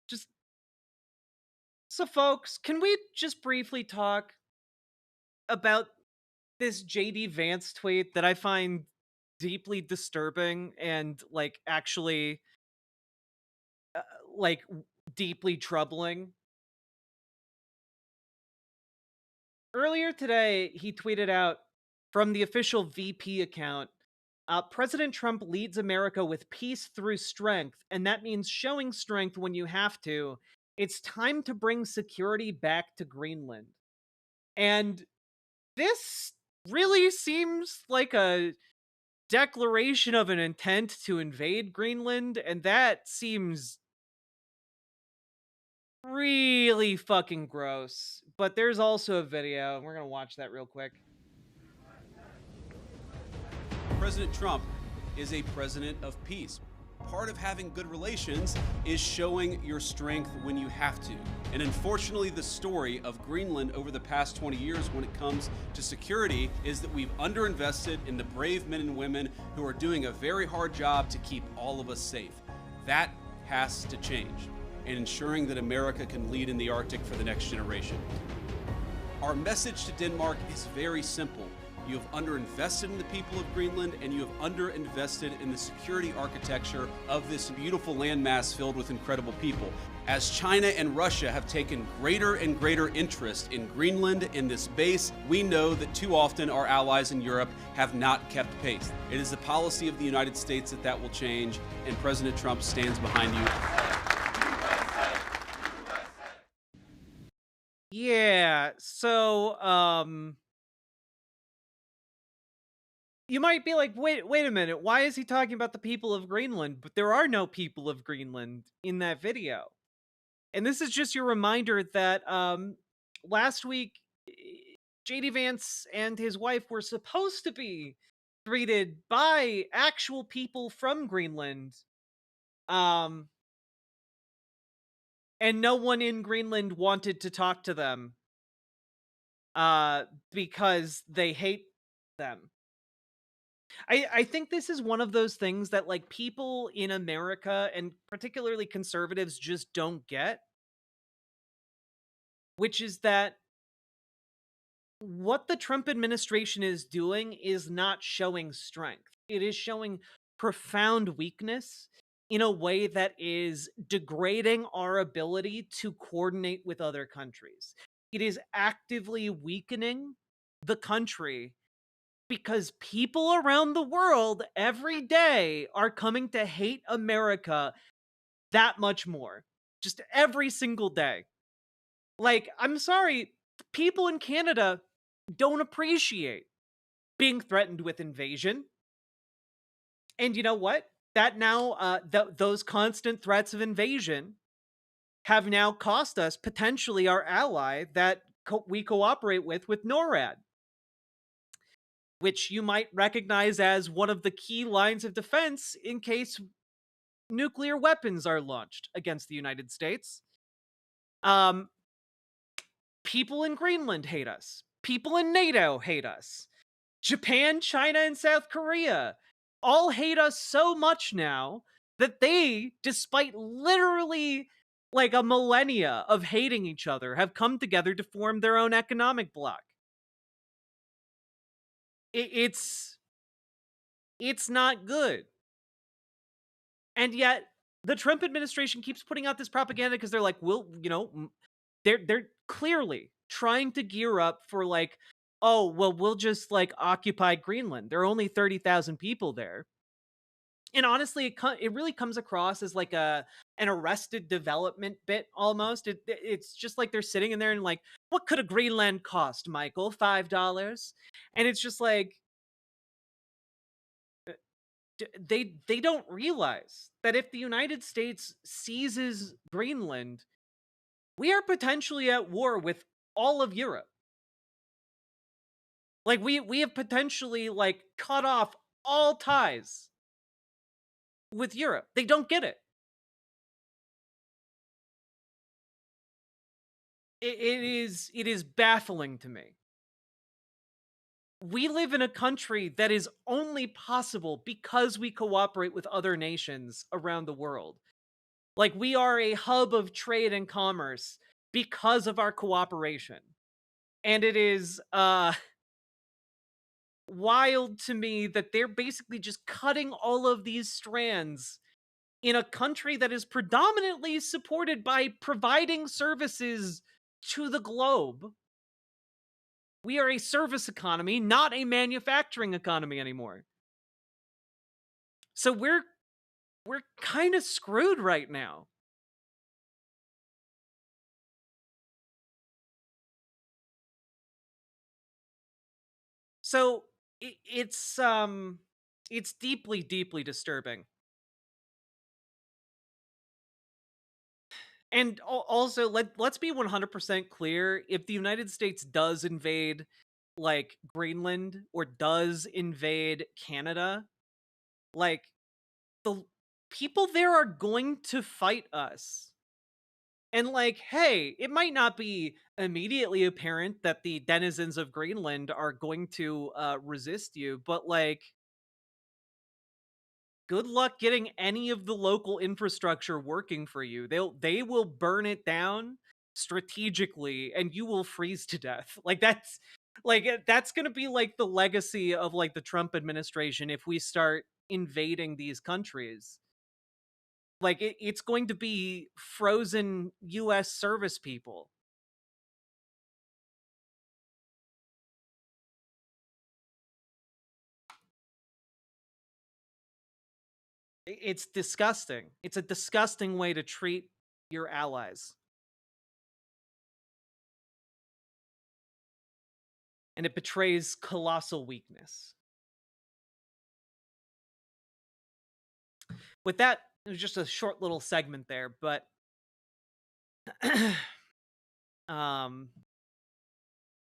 Just so, folks, can we just briefly talk about this JD Vance tweet that I find deeply disturbing and actually like deeply troubling? Earlier today, he tweeted out from the official VP account. President Trump leads America with peace through strength, and that means showing strength when you have to. It's time to bring security back to Greenland. And this really seems like a declaration of an intent to invade Greenland, and that seems really fucking gross. But there's also a video, and we're gonna watch that real quick. President Trump is a president of peace. Part of having good relations is showing your strength when you have to. And unfortunately, the story of Greenland over the past 20 years when it comes to security is that we've underinvested in the brave men and women who are doing a very hard job to keep all of us safe. That has to change, and ensuring that America can lead in the Arctic for the next generation. Our message to Denmark is very simple. You have underinvested in the people of Greenland, and you have underinvested in the security architecture of this beautiful landmass filled with incredible people. As China and Russia have taken greater and greater interest in Greenland, in this base, we know that too often our allies in Europe have not kept pace. It is the policy of the United States that will change, and President Trump stands behind you. Yeah, so you might be like, wait a minute, why is he talking about the people of Greenland? But there are no people of Greenland in that video. And this is just your reminder that last week JD Vance and his wife were supposed to be greeted by actual people from Greenland. Um and no one in Greenland wanted to talk to them because they hate them. I think this is one of those things that people in America and particularly conservatives just don't get, which is that what the Trump administration is doing is not showing strength. It is showing profound weakness in a way that is degrading our ability to coordinate with other countries. It is actively weakening the country because people around the world every day are coming to hate America that much more. Just every single day. I'm sorry, people in Canada don't appreciate being threatened with invasion. And you know what? That now, those constant threats of invasion have now cost us potentially our ally that we cooperate with NORAD, which you might recognize as one of the key lines of defense in case nuclear weapons are launched against the United States. Um, People in Greenland hate us. People in NATO hate us. Japan, China, and South Korea all hate us so much now that they, despite literally a millennia of hating each other, have come together to form their own economic bloc. It's not good. And yet the Trump administration keeps putting out this propaganda because they're like, well, they're clearly trying to gear up for oh, well, we'll just occupy Greenland. There are only 30,000 people there. And honestly, it really comes across as an Arrested Development bit almost. It's just like they're sitting in there and what could a Greenland cost, Michael? $5? And it's just they don't realize that if the United States seizes Greenland, we are potentially at war with all of Europe. We have potentially cut off all ties with Europe. They don't get it. It is baffling to me. We live in a country that is only possible because we cooperate with other nations around the world. Like, we are a hub of trade and commerce because of our cooperation. And it is wild to me that they're basically just cutting all of these strands in a country that is predominantly supported by providing services to the globe. We are a service economy, not a manufacturing economy anymore. So we're kind of screwed right now. So it's deeply deeply disturbing. And also, let's be 100% clear, if the United States does invade like Greenland or does invade Canada, like the people there are going to fight us. And like, hey, it might not be immediately apparent that the denizens of Greenland are going to resist you, but like, good luck getting any of the local infrastructure working for you. They will burn it down strategically and you will freeze to death. That's going to be like the legacy of like the Trump administration if we start invading these countries. Like it's going to be frozen US service people. It's disgusting. It's a disgusting way to treat your allies. And it betrays colossal weakness. With that, it was just a short little segment there, but um